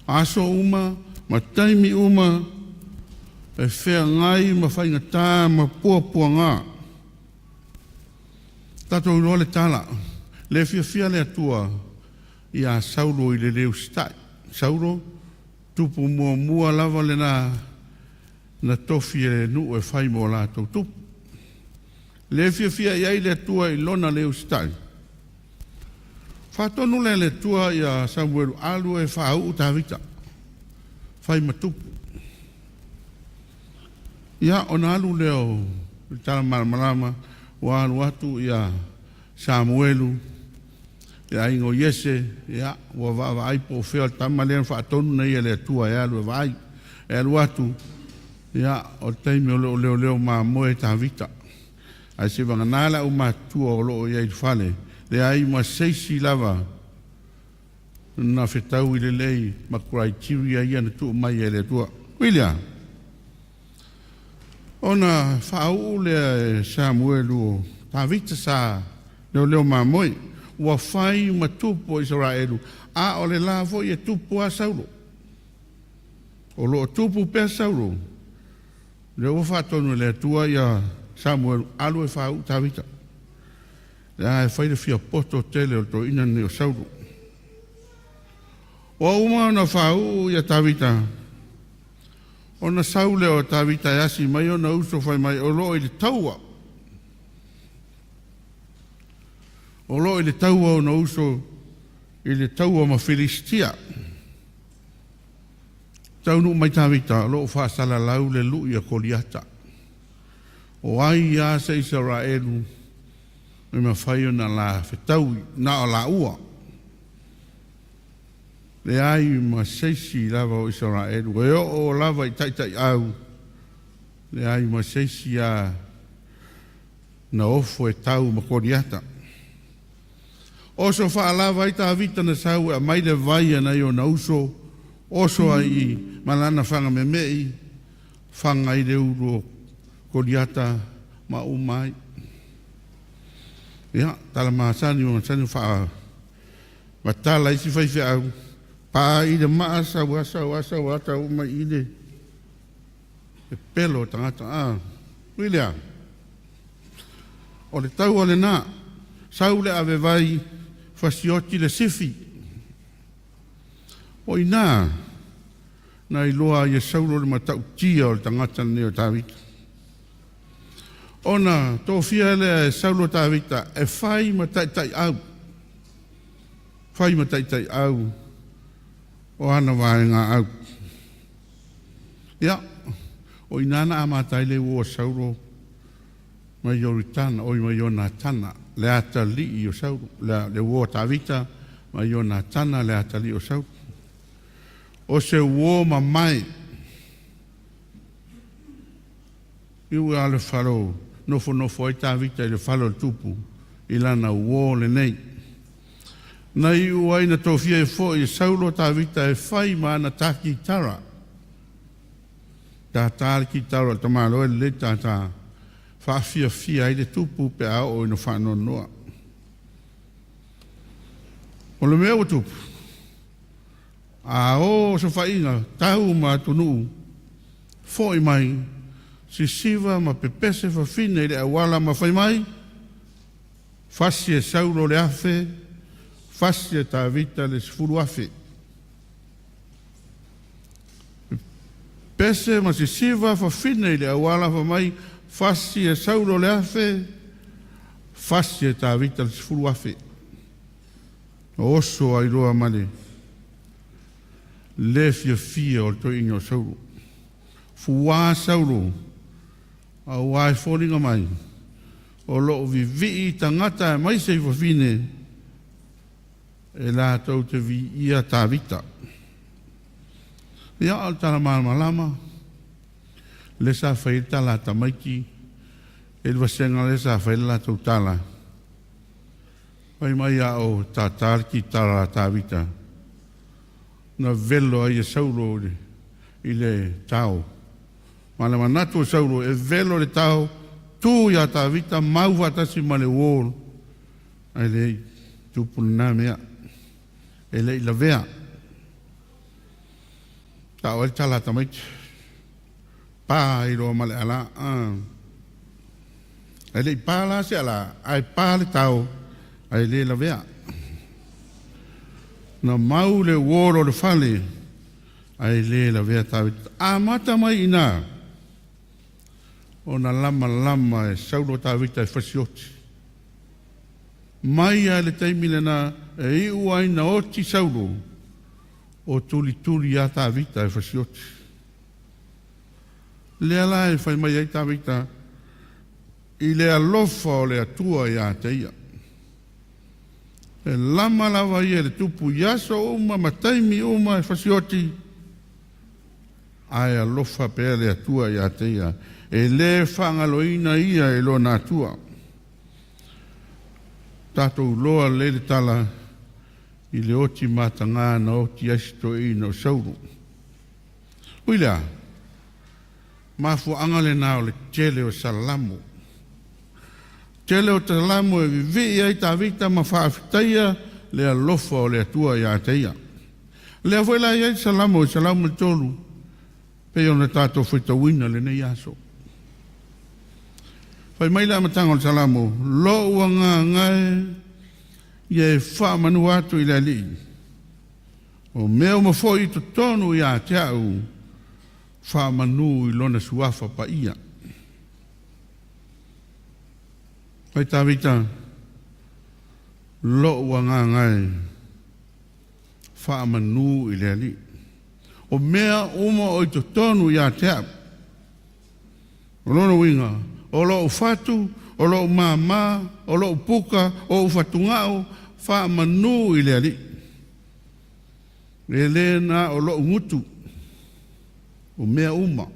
Aso uma, ma taimi uma, e whea ngai ma whainga tā ma puapua ngā. Tato uro le tala, le fia le atua I a sauro I le leo stai. Sauro, tupu mua lava le na tofi e nu e whai mo la tau tupu. Le fia iai le atua I lona leo stai. Whatonu le tua I a Samuelu alu e whaau ta vita. Whai matupu. Ia ona alu leo, tala marama, wa alu atu I a Samuelu, ia ingo Yese, ia, wa va ai po feo tama lea whaatonu na ia le tua e alu e vai. E alu atu, ia, o teimi o leo ma moe ta vita. Ai se vanganala o ma tua o loo ia I whale. Le ai ma seisi lava na whetau I le lei ma kurai tiria ia na tu mai e le tua. William, ona whaau le Samuelu ta vita sa leo ma moe ua whai ma tupo Israelu a o le lavo I tupo a Saulo. O loo tupo pe Saulo. Le ua whatonu le tua ia Samuelu alu e whaau ta vita. E whai le fia poto tele o to ina ni o Saulo. O uma na whau ia tawita. O na saule o tawita e asi mai o na uso whai mai o loo I le taua. O loo I le taua o na uso I le taua ma Filistia. Taunu mai tawita loo whaasala lau le lu ia Goliata. O ai ia se Israelu. Me ma whai na la whetau na o la ua. Le ai ma seisi lava o Israelu. E o lava I taitai au. Le ai ma seisi a na ofo e tau ma koriata. Oso wha lava I ta vita na sau a mai le vai ana I o na uso. Oso ai malana whanga me mei. Whanga I le uro koriata ma umai. Ia, tala maasani o masani wha matala isi whai au. Pa I le maasa wasa wata uma I le e pelo tangata. William, o le tau o le nā, sau le ave vai whasioti le sifi. O I nā, na I loa I saulo le matau tia o le tangata neo tawita. Ona tō fia lea e saulo tawita e whai ma tai au. Whai ma tai au. O ana wae ngā au. Ia, o inana a mātai le ua saulo mai yoritana, o mai yona tana, le ata li o saulo, le ua tawita, mai yona tana, le ata li o saulo. O se ua ma mai, iu ale wharo, nofo ai tawita I le whalo tupu, I lana ua le nei. Na iu ai na tōwhia e fo I saulo tawita e whai ma ana taki tara. Tā tāki tara, ta malo e le tātā, whawhia fia I le tupu pe a o ino whano noa. O le mea o tupu. A o so whainga, tau ma tunu, fo I mai, si siva ma pepese whawhine le awala ma whai mai, whasi e saulo le afe, whasi e tā vita le sifuru afe. Pese ma si siva whawhine le awala wha mai, whasi e saulo le afe, whasi e tā vita le sifuru afe. O oso ai roa male, le fia o to ingo sauro. Fuwa sauro, a wai fōringa mai, o loo vi tangata e mai sei whawhine, e la tau te vi ia tā vita. Ia al tala malama, le sa whaita la tamaiki, e le vasenga le sa whaila tau tala. Pai mai a o tā tārki tara tā vita. Na velo ai e sauro i le tau. Ma le manatu o sauro e velo le tau tū ia tā vita mau watasi ma le wōru. Ai le tūpuna mea. E le ila vea. Tā o e tala tamait. Pā i roa male ala. Ai le pā la se ala. Ai pā le tau. Ai le la vea. Na mau le wōro le whale. Ai le la vea tāwita. A mata mai ina. O na lama e sauro tāwita e whasioti. Mai a le teimile na e iu ai na oti sauro. O tuli a tāwita e whasioti. Le ala e whai mai ai tāwita. I le alofa o le atua i a teia. E lama lawa ia le tupu yaso uma, mataimi uma e whasioti. Ai alofa pēr le atua i a teia. E le whangaloina ia e lo na atua. Tātou loa le le tala i le oti matanga na oti asito i no sauru. Uilea, mafu angale nao le tele o salamo. Tele o salamo e vivi ai ta vita ma whaafitaia le alofa o le atua i a teia. Le afuela i ai salamo le tolu. Pe ona tātou whaita wina le nei aso. Whai mai la matanga o salamo, lo ua ngā ngai i e wha manu atu i le li. O mea uma fo i to tonu i a te au, wha manu i lona suafa pa ia. Whai tā vita, lo ua ngā ngai, wha manu i le li. O mea uma o i to tonu i a te au. O lona winga, o lo fatu, o lo mama, o lo puka, o fatungao, fa manu i le ali. Le lena o lo ngutu, o mea uma.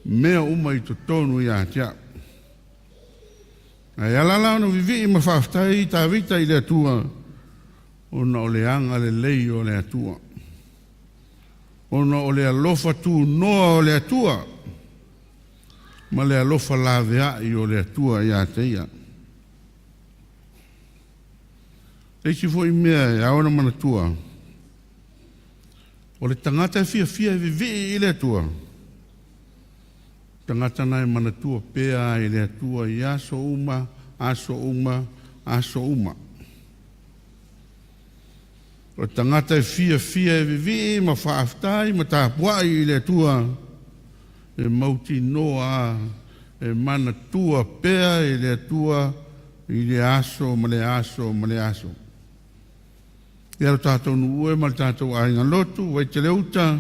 Mea uma i to tonu i a tia. Ai alala no vivi i mawhaftai ta vita i le atua, o na o le anga le lei o le atua. O na o le alofa tu noa o le atua. Ma le alofa la vea i o le atua i a teia. Eisi fo i mea i aona mana tua. O le tangata e fia vivi i le atua. Tangata nai mana tua pea i le atua i aso uma. O tangata e fia e vivi ma whaaftai ma tāpuai i le atua. E mauti noa, e mana tua pea i le atua, i le aso, ma le aso. I alo tātou nuue, ma le tātou ainga lotu, Vaitele Uta,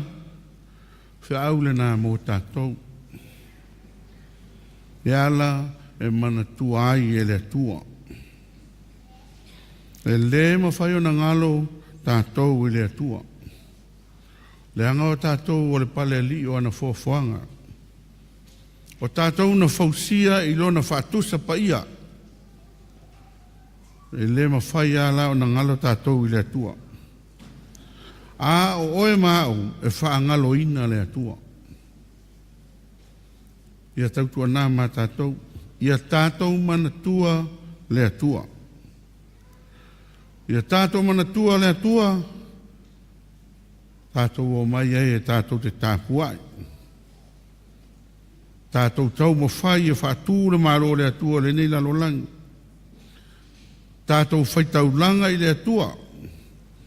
whea aule nā mō tātou. I ala, e mana tua ai e le atua. E le ma whai o na ngalo tātou i le atua. Le anga o tātou o le pale li o ana fōwhanga. O tātou na fausia i lona whātusa pa ia. E le ma whai ala o na ngalo tātou i le atua. A o oe mau e whaangalo ina le atua. Ia tautua nā mā tātou. Ia tātou mana tua le atua. Ia tātou mana tua le atua. Tātou o mai e tātou te tāpuai. Tātou tau ma whai e whātūra maro le atua le nei lalo langi. Tātou whai tau langa i le atua.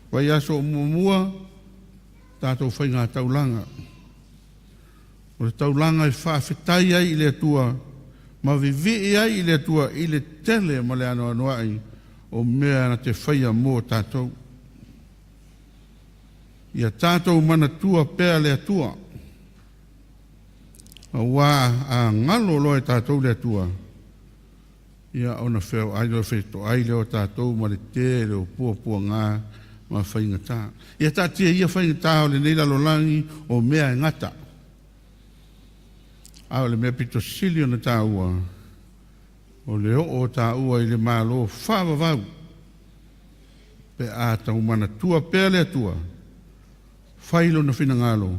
Wai aso o mua, tātou whai ngā tau langa. O le tau langa i whawhetai ai i le atua. Ma vivi ai i le atua i le tele ma le anoa noai. O mea na te whai a mua tātou. Ia tātou mana tua pēa le atua. Wā a ngalo loe tātou le atua. Ia ona wheo ailo wheto aile o tātou ma le tere o pua ngā ma whaingatā. Ia tātia ia whaingatā o le neila lo langi o mea e ngata. A le mea pito sili o na tā ua. O le o tā ua i le mālo whāwawau. Pe a tau mana tua pēr le atua. Whailo na whina ngalo.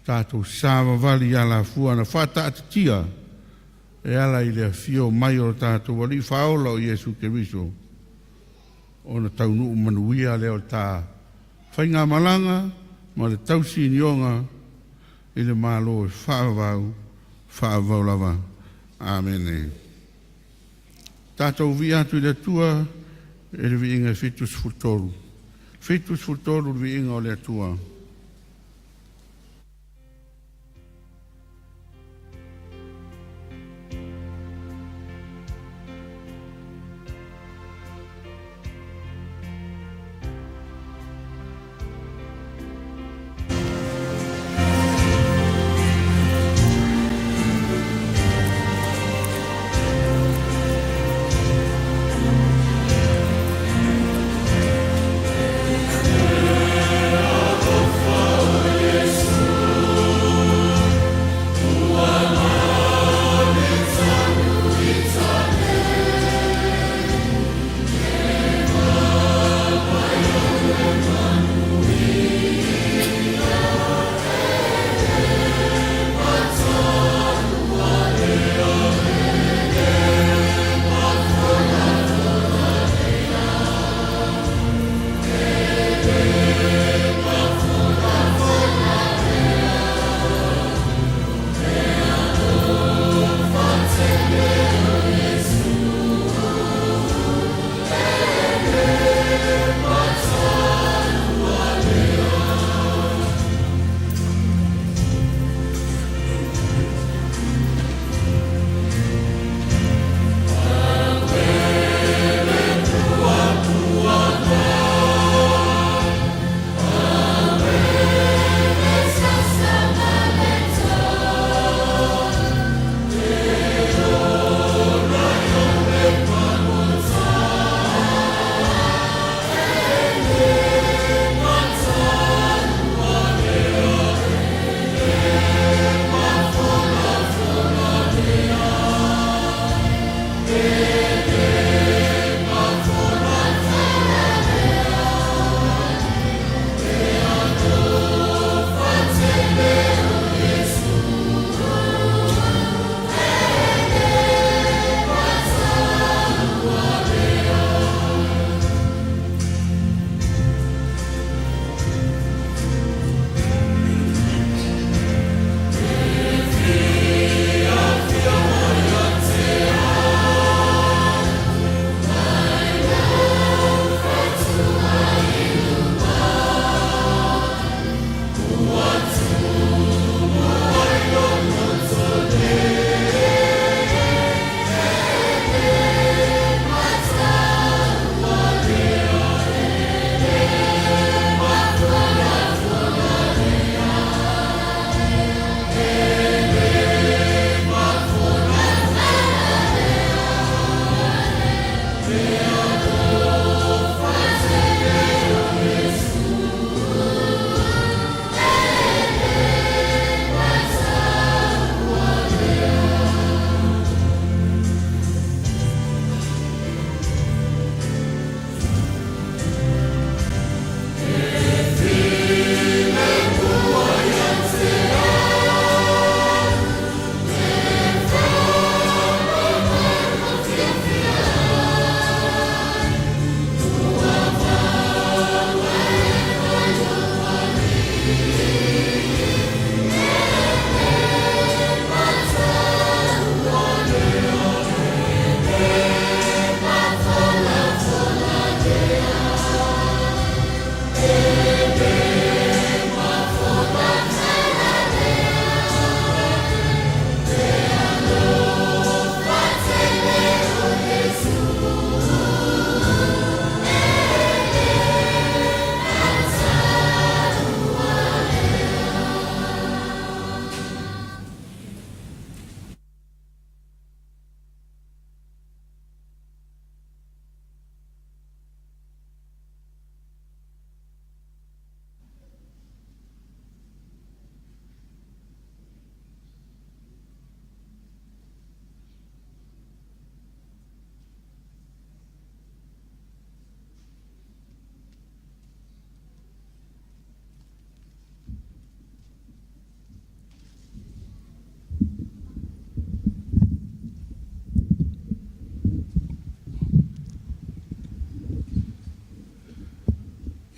Tātou sāwa wali a la fua na whata atitia. E ala i le fio mai o tātou wali whaola o Iesu Keriso. O na taunu manuia leo tā. Whainga malanga, ma le tausi nionga, i le mālo e whaavau lava. Amen. Tātou vi atu i le tua, e le vi inga fitus futoru. Fitus futoru vi inga o le tua. Oh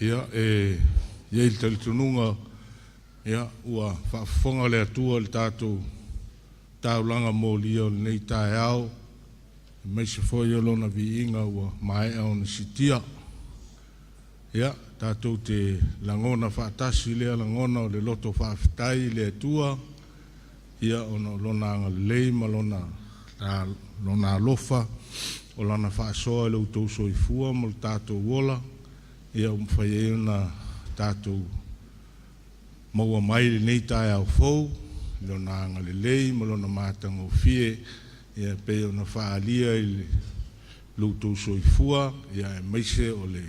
Ia ia il talitununga ia ua whaafonga le atua le tātou taulanga mō lia o nei tae au. Mai se foi o lona vi inga ua mai au na sitia. Ia tātou te langona whaatasi lea langona o le loto whaafitai le atua. Ia ono lona anga lei ma lona alofa o lana whaasoa le utou soifua mo le tātou wola. Ia umwhai e na tātou maua mai le nei tae au fau, lona anga le lei, ma lona mātanga o fie, ia peo na whaalia i le lutou soifua, ia e maise o le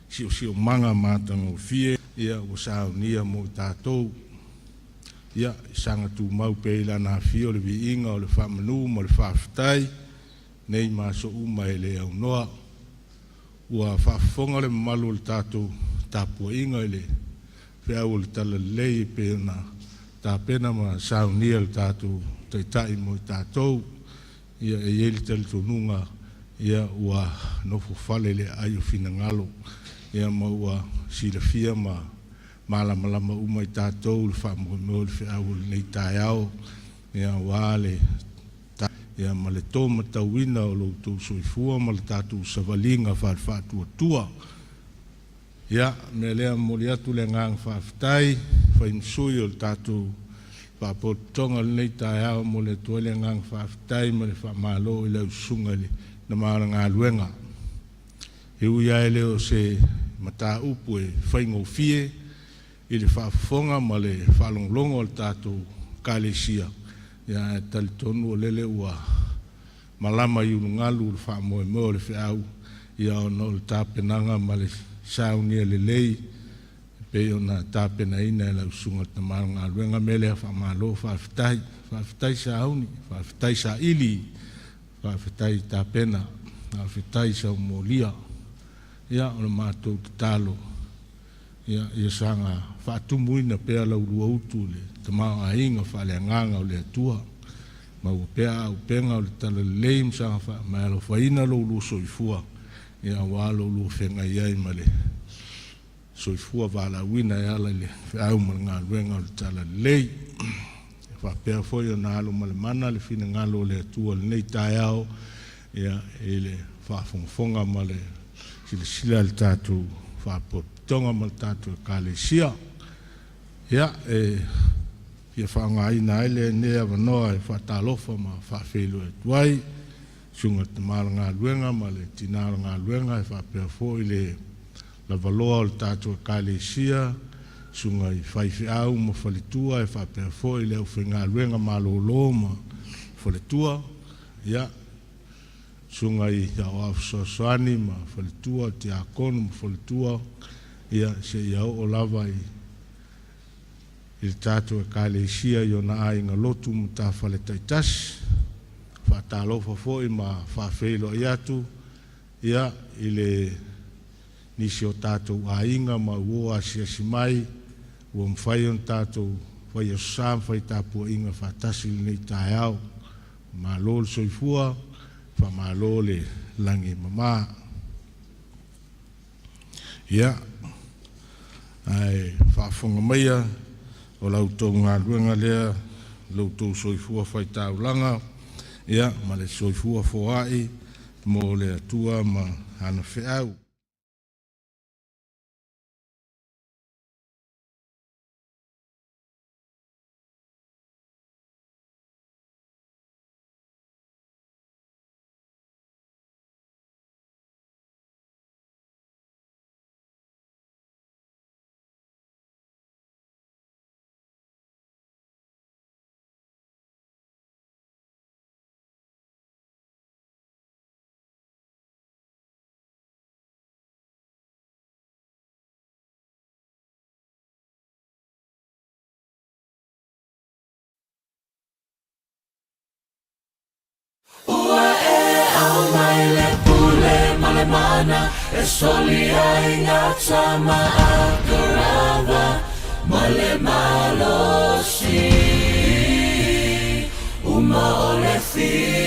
sio manga mātanga o fie, ia o sao nia mo tātou. Ia sanga tu mau peila na fio le vi inga o le whamanu mo le whaafitai, nei maso uma e le au noa. Ua whaafonga le malu le tātou tāpua inga i le whiau le tala lei pēna tā pēna ma saunia le tātou taitai mo i tātou. Ia e ieli tali tonunga ia ua nofo whale le aio whina ngalo. Ia ma ua silafia ma malamalama uma i tātou le whaamukamo le whiau le nei tai au. Ia wale ia ma le tōma tauina o loutou soifua ma le tātou savalinga whaatua tua. Ia, me lea mori atu le ngang whaafitai, whaimsui o le tātou whaapotonga le nei tae au mo le tua le ngang whaafitai ma le whaamalo i lau sunga le na maara ngā luenga. E ui ai leo se mata upu e whaingo fie i le whaafonga ma le whaalonglongo o le tātou kālesia. Ia tali tonu o lele ua malama i unungalu le whaamoe mo le whiau ia ono le tāpenanga ma le saunia le lei pe o na tāpena ina e lau sunga ta maranga luenga mele a whaamalo whaafitai sa auni, whaafitai sa ili, whaafitai tāpena, whaafitai sa umolia. Ia o le mātou te talo, ia sanga whaatumuina pēr lau rua utu le tamau a inga whale nganga o le atua. Ma ua pēr au penga o le tala leim sanga wha mai alo whaina lo lu soifua. Ia walo lu whenga iai ma le soifua wala wina e ala le whiau ma ngā luenga o le tala lei. Wha pēr foi o nā alo ma le mana le whina ngalo le atua le nei tae au. Ia e le whaafonga ma le sila le tātou whaapotonga ma le tātou kālesia. Ia ia whaangaina ele nea wanoa e whaatalofa ma whaafelo e tuai. Sunga te mara ngā luenga ma le tinara ngā luenga e whaapea fo i le la valoa o le tātua kālesia. Sunga i whaifi au ma whalitua e whaapea fo i le au ngā luenga ma lolo ma whalitua. Ia sunga i au afsosoani ma whalitua te akonu ma whalitua. Ia se iau o lava i il tātua kālesia i o na ainga lotu mu tā whale taitasi. Whaatalofa fōi ma whaafeilo i atu. Ia i le nisi o tātou ainga ma ua asiasi mai. Ua mwhai on tātou whai o sām whai tāpua inga whaatasi nei tae au. Ma lo le soifua, wha ma lo le langi mama. Ia, ai whaafonga maia. O lautou ngā luenga lea, lautou soifua whai taulanga, ia, ma le soifua foai, mo le atua ma hana whiau. mana e soli ai ngata maakarava male malosi uma ole fi